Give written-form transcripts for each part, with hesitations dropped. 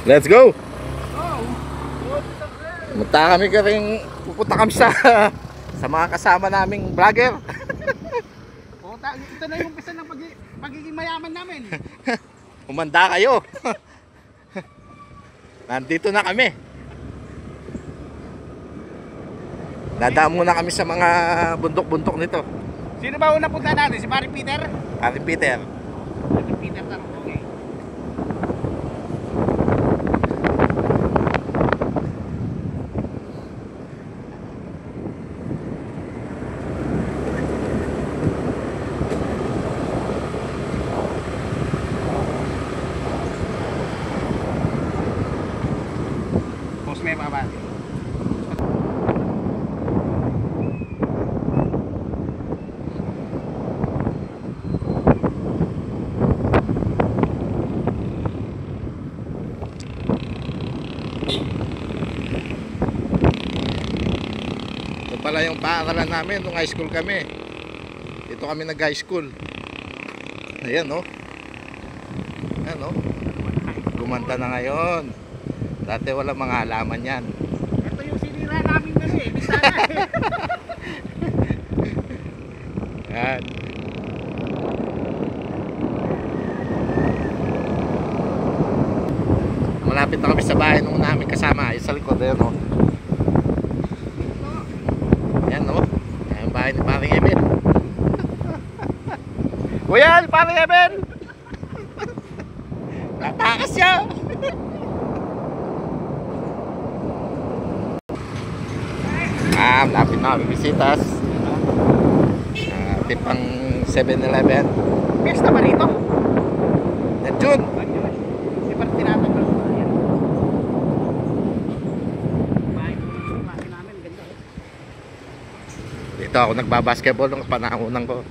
Let's go! Pupunta kami sa mga kasama naming vlogger. Ito na yung umpisa ng pagiging mayaman namin. Umanda kayo. Nandito na kami. Dadaan muna kami sa mga bundok-bundok nito. Sino ba una punta natin? Si Paring Peter? Paring Peter. Paring Peter na. Okay. Post may mga bati. Pala yung paaralan namin nung high school kami. Dito kami nag high school. Ayan no. Ayan no. Gumanda na ngayon. Dati wala mga halaman yan. Ito yung sinira namin na eh. Ayan. Malapit na kami sa bahay nung namin kasama. Yung sa likod ayan no. Yan no, yung bahay ni Paring Eben. Kuya, Paring Eben! Natakas siya! Lapit na kami bisitas. Tipang 7-Eleven. Pesta ba rito? June! Si Parang tinatanggol ko. Ayan. Bahay ko yung klase namin. Ganda eh. Dito ako nagbabasketball nung panahonan ko.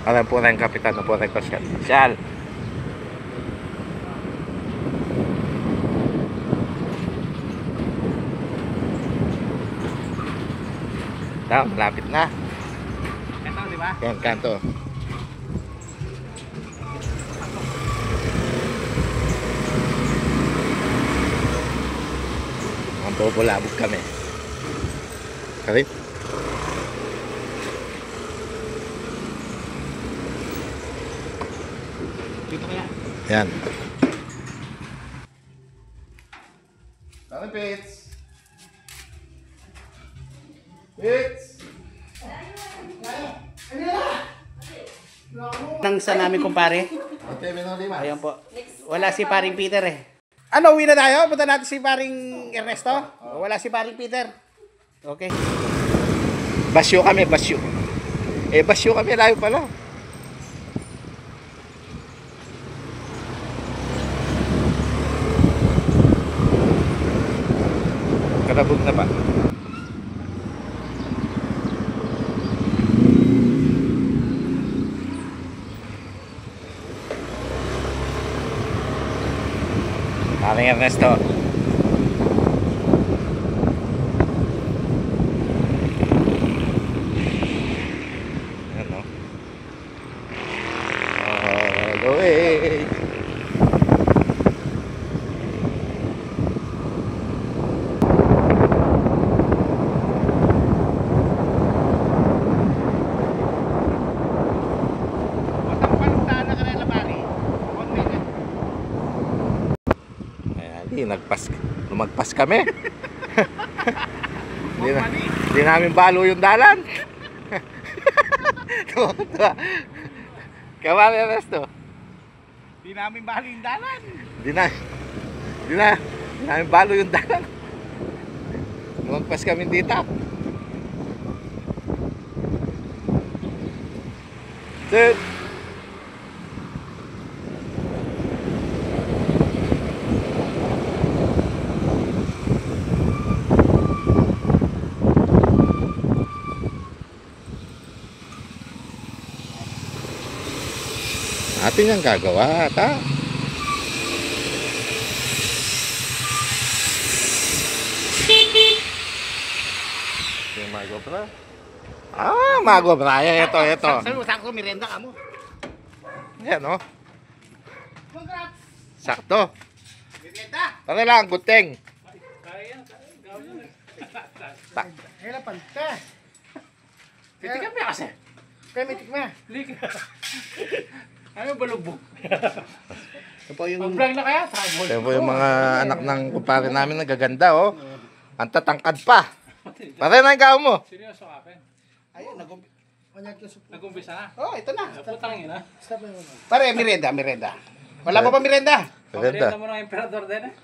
Alam po na yung kapitan na po na yung Sial. Ito, malapit na. Ito, di ba? Yan, kanto. Ang bobulabog kami. Karin? Dito kaya? Yan. Karin, Pits! Pits! Nang sa namin kumpare. Ate, Minolima. Ayan po. Wala si Paring Peter eh. Ano, uwi na tayo? Punta natin si Paring Ernesto? Wala si Paring Peter. Okay. Basyo kami, basyo. Basyo kami, layo pala. Karabog na pa. Paring Ernesto. Ano? All the way. Lumagpas kami. Hindi namin balo yung dalan. Kawali Ernesto. Hindi namin balo yung dalan. Hindi namin balo yung dalan. Lumagpas kami dito. Sit. Atin yang gagawa, ta? Yung mga GoPro. Mago Brian. Ito. Sabi mo, sakto, merienda ka mo. Ayan, oh. Congrats! Sakto. Merienda! Tara lang, guteng. Kailan pante? Titikam mo kasi. Kaya may tikma. Ano balugbog? Ito po yung... Pag-vlog na kaya? Ito po yung mga anak ng kumpare namin nagaganda, oh. Ang tatangkad pa. Pare na ikaw mo. Seryoso ka, Pen? Ayun, Nag-umpisa na? oh, ito na. Putang ina. Pare, merienda. Wala pa ba merienda? Maganda. Pagkita mo ng emperador din eh.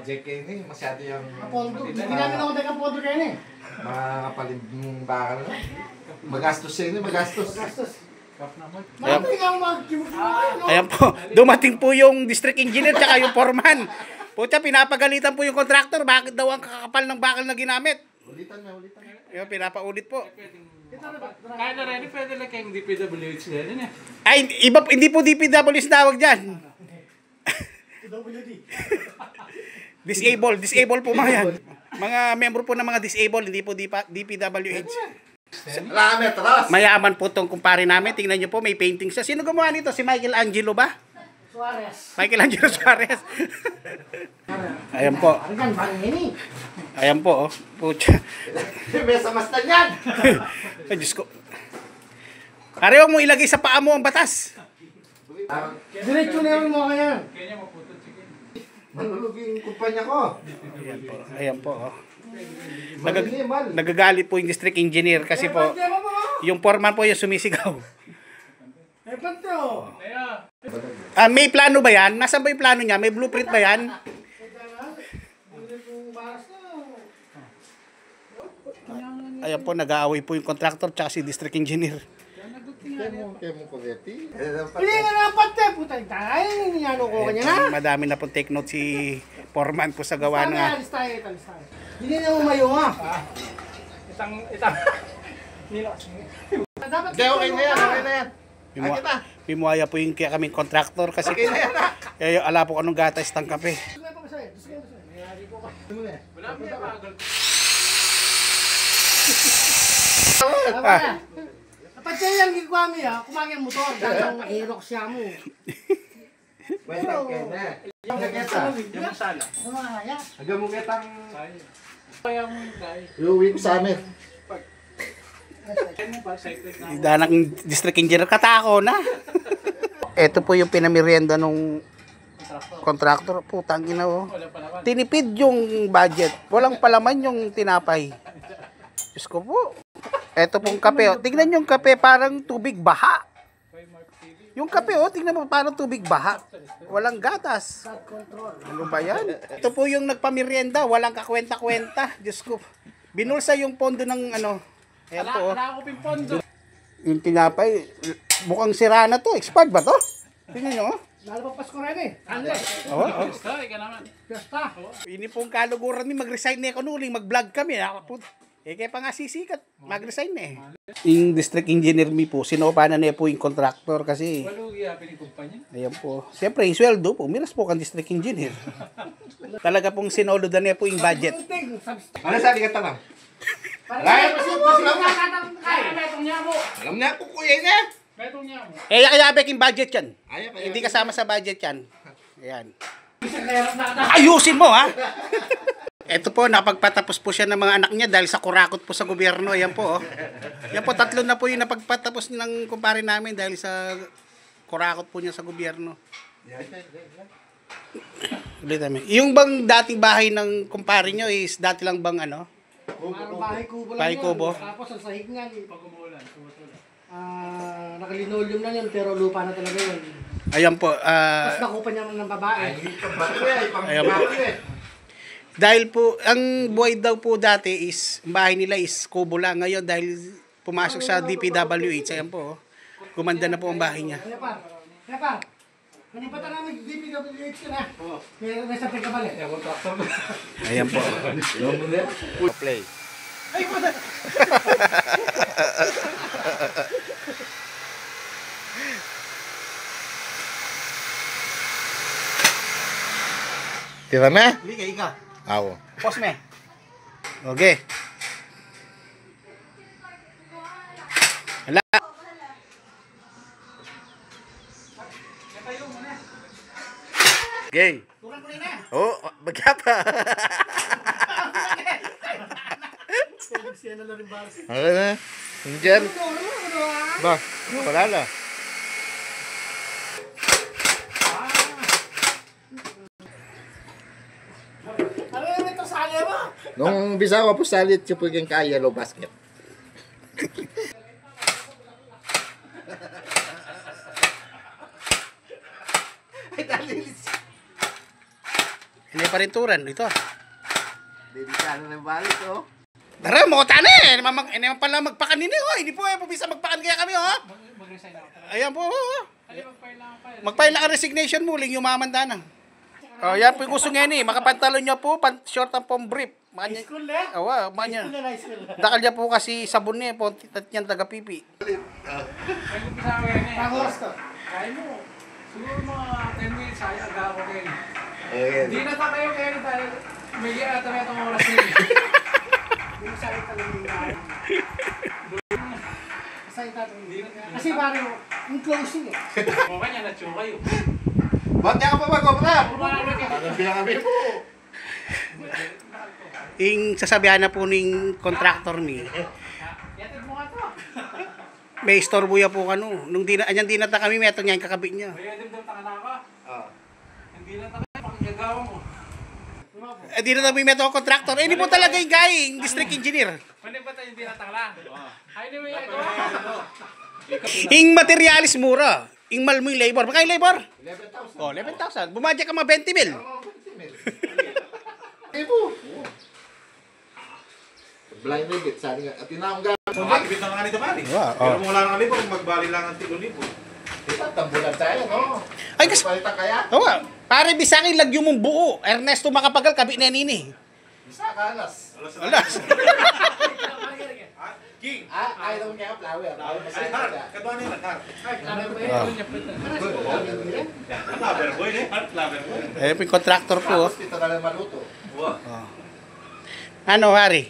JK ni, masyado yung Hindi namin ako tagang pondo kayo eh. mga kapalig bakal na. Magastos siya ini, magastos. Ayan po, dumating po yung district engineer tsaka yung foreman. Pucha, pinapagalitan po yung contractor. Bakit daw ang kakapal ng bakal na ginamit? Ulitan na. Yung pinapaulit po. Kaya na rin, pwede lang kayong DPWH din eh. Ay, hindi po DPWs tawag dyan. Disable po mga yan. Mga membro po ng mga disable, hindi po DPWH. Salamat, Ross. Mayaman po tong kumpare namin. Tingnan nyo po, may painting siya. Sino gumawa nito? Si Michelangelo ba? Suarez. Michelangelo Suarez. Ayan po. Ayan po, oh. Pucha. May samastan yan. Ay, Diyos ko. Ari, huwag mo ilagay sa paa mo ang batas. Diretso na yung mga yan. Kaya niya maputol chicken. Manulog yung kumpanya ko. Ayan po, oh. Malimal. Nagagalit po yung district engineer kasi po, yung foreman po yung sumisigaw. Eh, pante oh. Kaya, May plano ba yan? Nasaan ba yung plano niya? May blueprint ba yan? Ayan po, nag-aaway po yung contractor tsaka si district engineer. Kaya mo pagati. Hindi na nga pante. Putang tayo. Ano ko kanya na. Madami na po take note si foreman po sa gawa na. Alis tayo. Hindi na umayo nga. itang. Nilo. Dapat Hindi, okay na yan. Pimuaya po yung kaya kaming contractor kasi Okay na yan. kaya ala po anong gatas ng kape. Wala mo yung bagal. Kapag siya yung gikwami ha, kumagi ang motor. Dahil ang aerox siya mo. Wala ka na. Nagkita. Yung masala. Ano nga kaya? Hanggang mo kitang Kaya mo yung guy. iuwi ko sa amin. Kaya mo pa, cyclic na. Danak district engineer katako na. Ito po yung pinamerienda nung contractor. Putang ina oh. Wala pa naman. Tinipid yung budget. Walang palaman yung tinapay. Diyos ko po. Ito pong kape. Oh. Tingnan yung kape parang tubig baha. Yung kape oh, tingnan mo parang tubig baha. Walang gatas. Ano ba yan? Ito po yung nagpamerienda. Walang kakwenta-kwenta. Diyos ko. Binulsa yung pondo ng ano. Ayan po oh. Wala ako pimpondo. Yung tinapay, mukhang sira na to. Expired ba to? Tingnan nyo oh. Lalapagpas ko rin eh. Oo, oo. Basta, ika naman. Piyesta. Ini pong kaluguran ni mag-resign na ako nuling, mag-vlog kami. Kaya pa nga sisikat, mag-resign na eh. Yung district engineer mi po, sinopa na niya po yung contractor kasi, Walugi hapi ng kumpanya. ayan po. Siyempre, yung sweldo po, minas po kang district engineer. Talaga pong sinoludan niya po yung budget. Ano sabi ka tanong? Kaya Kaya, metong niya mo. Alam niya, kukuya niya. Metong niya mo. Kaya yung budget yan. Ayaw, Hindi kasama sa budget yan. Ayan. Na. Ayusin mo ha! Ito po, napagpatapos po siya ng mga anak niya dahil sa kurakot po sa gobyerno. Ayan po, oh. Yan po, 3 na po yung napagpatapos ng kumpare namin dahil sa kurakot po niya sa gobyerno. Ulit namin. Yung bang dating bahay ng kumpare nyo is dati lang bang ano? bahay kubo lang Bahay yan. kubo. Tapos ang sahig nga. Pag umuulan, tumutulan. Nakalinolium na yun pero lupa na talaga yun. Ayan po. Tapos nakupa niya ng babae. Ayan po. Dahil po, ang buhay daw po dati is, ang bahay nila is kubo lang. Ngayon dahil pumasok sa DPWH, ayan po, oh. Gumanda na po ang bahay niya. Kaya pa. Kanipata namin DPWH ka na. May sabi ka balik. Ayan po. Play. Ay, pata. Tira na? Hindi ka, ikaw. Ako. Pause me. Okay. Okay. Turang ko rin na. Oh, magyapa. Siya na lang rin ba? Ano na? Angel? Ba? Wala na. Ano yung ito sa kanya mo? Nung bisa ko po salit siya po yung yellow basket. Hindi pa rin turan. Ito. Delikado na balik, oh. Tara, mukha na eh. Hindi naman pala magpakan nini. Oh. Hindi po eh. Pabisa magpakan kaya kami. Oh. Mag-resign ako. Ayan po. Oh. Ay, mag-file lang ako. Magpail lang ang resignation mo. Ling yumamanda na. Oh, yan po yung gusto ngayon eh. Makapantalon niya po. Short ang pong brief. Makanya. School na? Awa, makanya. School na, school na. Dakal niya po kasi sabon niya. Tat niyan taga-pipi. Ay, umpisa ko yan eh. Pangos to. Kaya mo. Siguro mga 10 minutes, ay aga ako kayo. Okay. Hindi na tayo kayo dahil may ata may itong oras nila. Hindi sa ito lang yung lahat. Sa ito Hindi na tayo. kasi pare, yung closing eh. O kanya, na-chew kayo. Ba't niya ka pa mag-obra? Pumarami ka. Ano kami po? Yung sasabihan na po ng contractor ni. Yatid mo nga to. May istorbo ya po ano. Nung anyan di nata kami, may itong niya yung kakabit niya. May edem daw taka na ako. Ah. Hindi na tayo, pakigagawa mo. Eh di na tayo may itong contractor. Eh di po talaga yung guy, yung district engineer. Pwede ba tayo hindi na takla? Ay, di ba yung Yung materialis mura. Yung malmo yung labor. Baka yung labor? 11,000. Oh, 11,000. Bumadya ka mga 20 mil. Okay po. Blind rebit, sabi nga. At tinawag ka. Makakibit na nga nito bali. Wow, Pero kung wala nang libor, magbali lang ang tilo-libo. Tambulan tayo, no? Ay, kasi- Palitan kaya? Oo. Pare, bisakin lagyo mong buo. Ernesto Makapagal, kabit na nini. Isa ka, alas. Alas. King! Ayaw daw niya flower. Ay, Har! Kadwa nila, Har. Lover boy, eh. Lover boy. Eh, yung contractor po. Tapos dito na lang maluto. Ano, Hari?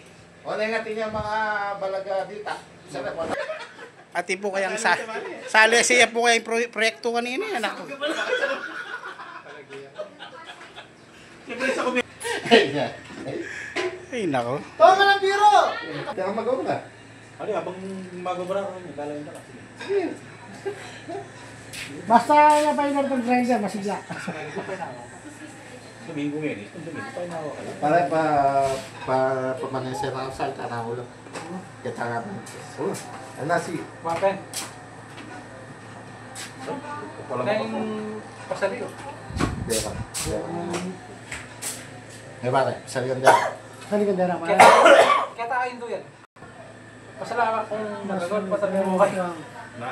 O, nangatin niya mga balaga dita. Isa na po. Ati po kayang sali siya po kayang proyekto kanina. Anak ko. Ay, nako. Tawa ka ng biro! Kaya magawa ka. Ano, habang magobra ko niya, dalayin na kasi. Basta na-final itong grinder, masigla. Domingo ngayon, Domingo pa inawa ka lang. Para pamaneser na sa alta na ulo. Kita nga ba? Oh, ano si? Wapen. Walang Na yung pasaliw. Dera. Eh, pare, salihan dyan. Kaligandera pa. Kaya tayo doon yan. Pasalamat kung nagagot pa sa mo kayo. Na.